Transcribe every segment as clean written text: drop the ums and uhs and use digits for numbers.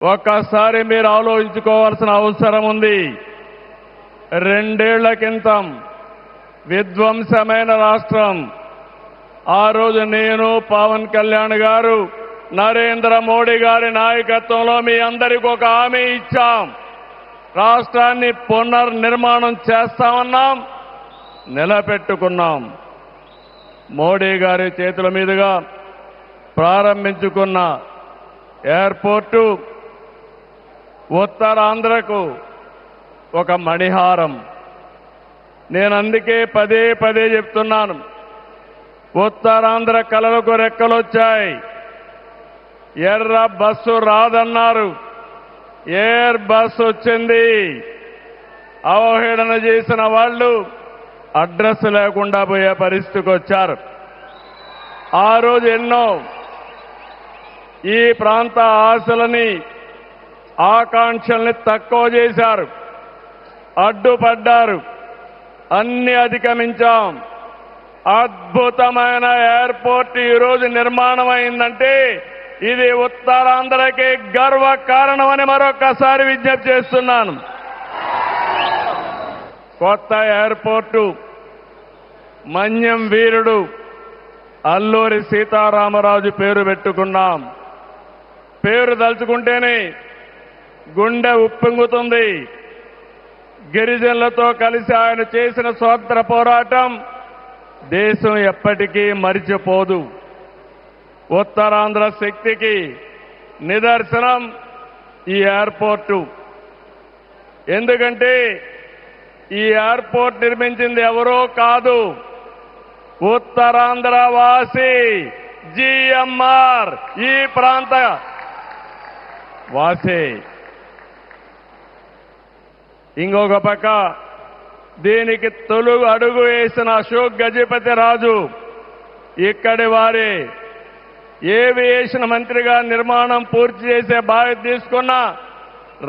ఒక్కసారి మీరు ఆలోచించుకోవాల్సిన అవసరం ఉంది. 2 ఏళ్ల క్రితం విధ్వంసమైన రాష్ట్రం. ఆ రోజు నేను, పవన్ కళ్యాణ్ గారు, నరేంద్ర మోడీ గారి నాయకత్వంలో మీ అందరికీ ఒక హామీ ఇచ్చాం. రాష్ట్రాన్ని పునర్నిర్మాణం చేస్తామన్నాం, నిలబెట్టుకున్నాం. మోడీ గారి చేతుల మీదుగా ప్రారంభించుకున్న ఎయిర్పోర్టు ఉత్తరాంధ్రకు ఒక మణిహారం. నేను అందుకే పదే పదే చెప్తున్నాను, ఉత్తరాంధ్ర కలలకు రెక్కలొచ్చాయి. ఎర్ర బస్సు రాదన్నారు, ఎయిర్ బస్సు వచ్చింది. అవహేళన చేసిన వాళ్ళు అడ్రస్ లేకుండా పోయే పరిస్థితికి వచ్చారు. ఆ రోజు ఎన్నో ఈ ప్రాంత ఆశలని, ఆకాంక్షల్ని తక్కువ చేశారు, అడ్డుపడ్డారు. అన్ని అధిగమించాం. అద్భుతమైన ఎయిర్పోర్ట్ ఈరోజు నిర్మాణం అయిందంటే ఇది ఉత్తరాంధ్రకి గర్వ కారణమని మరొకసారి విజ్ఞప్తి చేస్తున్నాను. కొత్త ఎయిర్పోర్టు మన్యం వీరుడు అల్లూరి సీతారామరాజు పేరు పెట్టుకున్నాం. పేరు తలుచుకుంటేనే గుండె ఉప్పొంగుతుంది. గిరిజనులతో కలిసి ఆయన చేసిన స్వాతంత్ర పోరాటం దేశం ఎప్పటికీ మరిచిపోదు. ఉత్తరాంధ్ర శక్తికి నిదర్శనం ఈ ఎయిర్పోర్టు. ఎందుకంటే ఈ ఎయిర్పోర్ట్ నిర్మించింది ఎవరో కాదు, ఉత్తరాంధ్ర వాసి జిఎంఆర్, ఈ ప్రాంత వాసి. ఇంకొక పక్క దీనికి తొలి అడుగు వేసిన అశోక్ గజపతి రాజు ఇక్కడి వారి ఏవియేషన్ మంత్రిగా నిర్మాణం పూర్తి చేసే బాధ్యత తీసుకున్న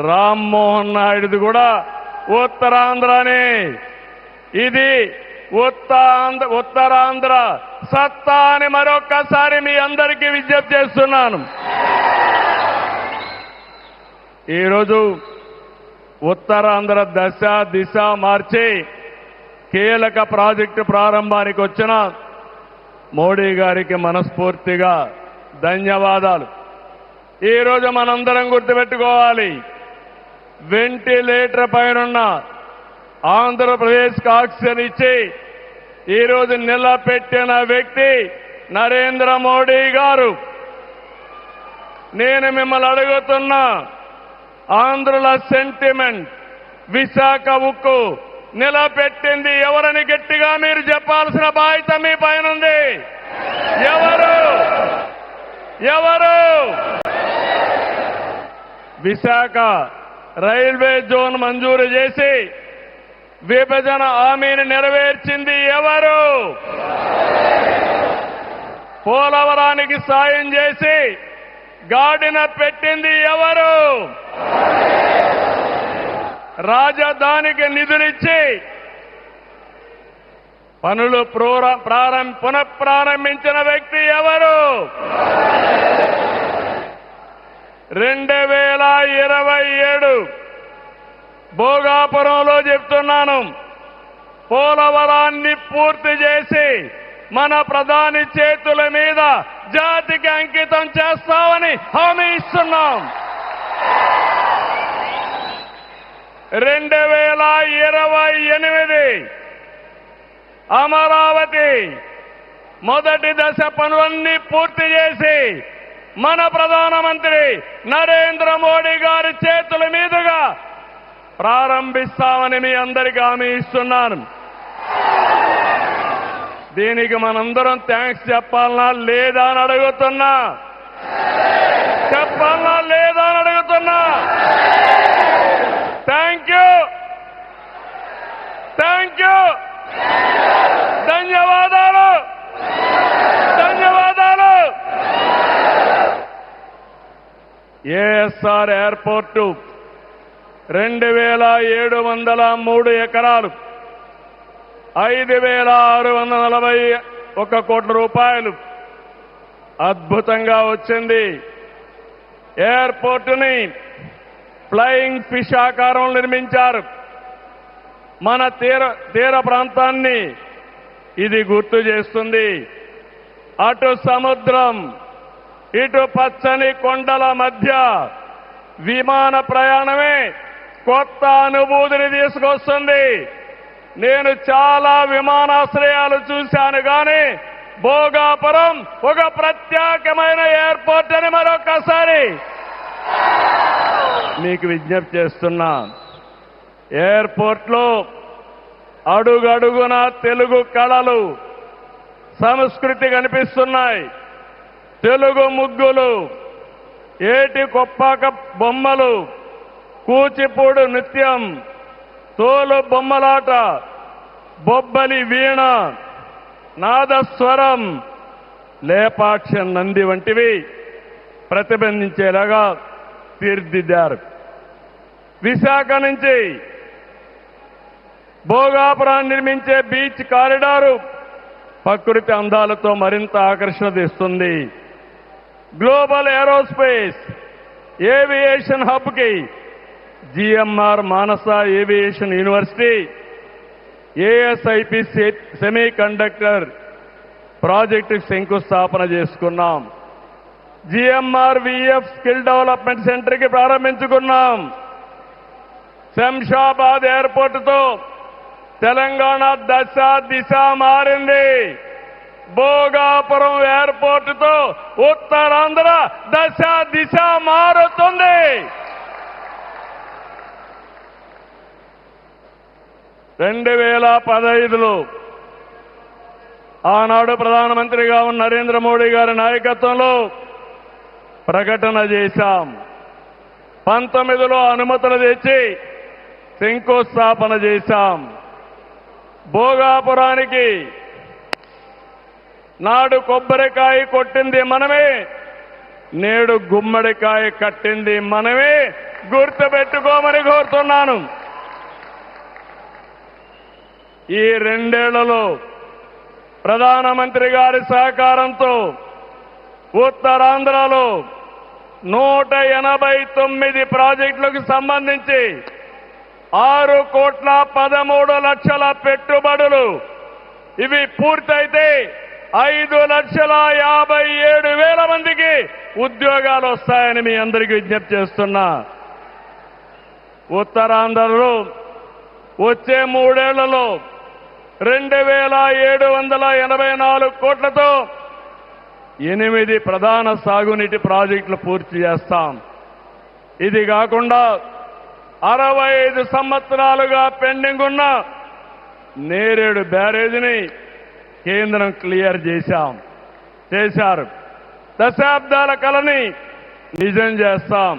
రామ్మోహన్ నాయుడుది కూడా ఉత్తరాంధ్రనే. ఇది ఉత్తరాంధ్ర సత్తా అని మరొక్కసారి మీ అందరికీ విజ్ఞప్తి చేస్తున్నాను. ఈరోజు ఉత్తరాంధ్ర దశ దిశ మార్చి కీలక ప్రాజెక్టు ప్రారంభానికి వచ్చిన మోడీ గారికి మనస్ఫూర్తిగా ధన్యవాదాలు. ఈరోజు మనందరం గుర్తుపెట్టుకోవాలి, వెంటిలేటర్ పైనున్న ఆంధ్రప్రదేశ్కి ఆక్సిజన్ ఇచ్చి ఈరోజు నిలబెట్టిన వ్యక్తి నరేంద్ర మోడీ గారు. నేను మిమ్మల్ని అడుగుతున్నా, ఆంధ్రుల సెంటిమెంట్, విశాఖ ఉక్కు నిలబెట్టింది ఎవరని గట్టిగా మీరు చెప్పాల్సిన బాధ్యత మీ పైన ఉంది. ఎవరు? విశాఖ రైల్వే జోన్ మంజూరు చేసి విభజన హామీని నెరవేర్చింది ఎవరు? పోలవరానికి సాయం చేసి గాడిన పెట్టింది ఎవరు? రాజధానికి నిధులిచ్చి పనులు పునఃప్రారంభించిన వ్యక్తి ఎవరు? 2027 భోగాపురంలో చెప్తున్నాను, పోలవరాన్ని పూర్తి చేసి మన ప్రధాని చేతుల మీద జాతికి అంకితం చేస్తామని హామీ ఇస్తున్నాం. 2028 అమరావతి మొదటి దశ పనులన్నీ పూర్తి చేసి మన ప్రధానమంత్రి నరేంద్ర మోడీ గారి చేతుల మీదుగా ప్రారంభిస్తామని మీ అందరికీ హామీ ఇస్తున్నాను. దీనికి మనందరం థ్యాంక్స్ చెప్పాలనా లేదా అని అడుగుతున్నా. చెప్పాలనా లేదా అని అడుగుతున్నా. థ్యాంక్ యూ, ధన్యవాదాలు. ఏఎస్ఆర్ ఎయిర్పోర్టు 2703 ఎకరాలు, 5641 కోట్ల రూపాయలు అద్భుతంగా వచ్చింది. ఎయిర్పోర్టుని ఫ్లయింగ్ ఫిష్ ఆకారంలో నిర్మించారు. మన తీర ప్రాంతాన్ని ఇది గుర్తు చేస్తుంది. అటు సముద్రం, ఇటు పచ్చని కొండల మధ్య విమాన ప్రయాణమే కొత్త అనుభూతిని తీసుకొస్తుంది. నేను చాలా విమానాశ్రయాలు చూశాను, కానీ భోగాపురం ఒక ప్రత్యేకమైన ఎయిర్పోర్ట్ అని మరొకసారి మీకు విజ్ఞప్తి చేస్తున్నా. ఎయిర్పోర్ట్లో అడుగడుగున తెలుగు కళలు, సంస్కృతి కనిపిస్తున్నాయి. తెలుగు ముగ్గులు, ఏటి కొప్పాక బొమ్మలు, కూచిపూడి నృత్యం, తోలు బొమ్మలాట, బొబ్బలి వీణ, నాదస్వరం, లేపాక్ష నంది వంటివి ప్రతిబింబించేలాగా తీర్చిదిద్దారు. విశాఖ నుంచి భోగాపురాన్ని నిర్మించే బీచ్ కారిడారు ప్రకృతి అందాలతో మరింత ఆకర్షణ తెస్తుంది. గ్లోబల్ ఏరోస్పేస్ ఏవియేషన్ హబ్ కి GMR Manasa aviation university, ASIP semi conductor ప్రాజెక్టుకు శంకుస్థాపన చేసుకున్నాం. GMR VF skill development centre కి ప్రారంభించుకున్నాం. శంషాబాద్ ఎయిర్పోర్టుతో తెలంగాణ దశ దిశ మారింది. భోగాపురం ఎయిర్పోర్టుతో ఉత్తరాంధ్ర దశ దిశ మారుతుంది. 2015లో ఆనాడు ప్రధానమంత్రిగా ఉన్న నరేంద్ర మోడీ గారి నాయకత్వంలో ప్రకటన చేశాం. 19లో అనుమతులు తెచ్చి శంకుస్థాపన చేశాం. భోగాపురానికి నాడు కొబ్బరికాయ కొట్టింది మనమే, నేడు గుమ్మడికాయ కట్టింది మనమే. గుర్తుపెట్టుకోమని కోరుతున్నాను. ఈ 2 ఏళ్లలో ప్రధానమంత్రి గారి సహకారంతో ఉత్తరాంధ్రలో 189 ప్రాజెక్టులకు సంబంధించి 6,13,00,000 పెట్టుబడులు. ఇవి పూర్తయితే 5,57,000 మందికి ఉద్యోగాలు వస్తాయని మీ అందరికీ విజ్ఞప్తి చేస్తున్నా. ఉత్తరాంధ్రలో వచ్చే 3 ఏళ్లలో 2,784 కోట్లతో 8 ప్రధాన సాగునీటి ప్రాజెక్టులు పూర్తి చేస్తాం. ఇది కాకుండా 65 సంవత్సరాలుగా పెండింగ్ ఉన్న నేరేడు బ్యారేజీని కేంద్రం క్లియర్ చేశారు. దశాబ్దాల కలని నిజం చేస్తాం.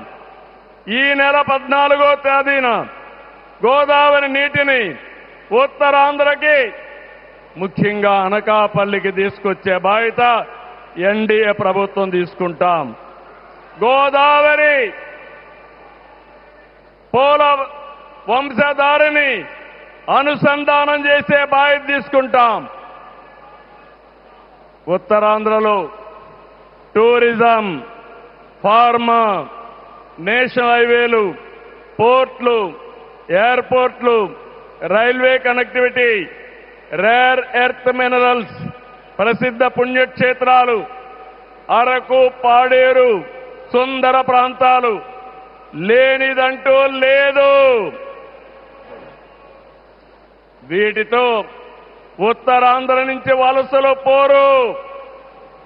ఈ నెల 14వ తేదీన గోదావరి నీటిని ఉత్తరాంధ్రకి, ముఖ్యంగా అనకాపల్లికి తీసుకొచ్చే బాధ్యత ఎన్డీఏ ప్రభుత్వం తీసుకుంటాం. గోదావరి పోల వంశధారిని అనుసంధానం చేసే బాధ్యత తీసుకుంటాం. ఉత్తరాంధ్రలో టూరిజం, ఫార్మా, నేషనల్ హైవేలు, పోర్ట్లు, ఎయిర్పోర్ట్లు, railway connectivity, rare earth minerals, ప్రసిద్ధ పుణ్యక్షేత్రాలు, అరకు, పాడేరు, సుందర ప్రాంతాలు లేనిదంటూ లేదు. వీటితో ఉత్తరాంధ్ర నుంచి వలసలు పోరు.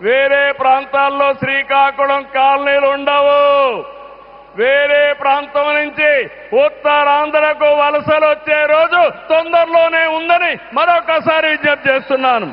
వేరే ప్రాంతాల్లో శ్రీకాకుళం కాలనీలు ఉండవు. వేరే ప్రాంతం నుంచి ఉత్తరాంధ్రకు వలసలు వచ్చే రోజు తొందరలోనే ఉందని మరొకసారి విజ్ఞప్తి చేస్తున్నాను.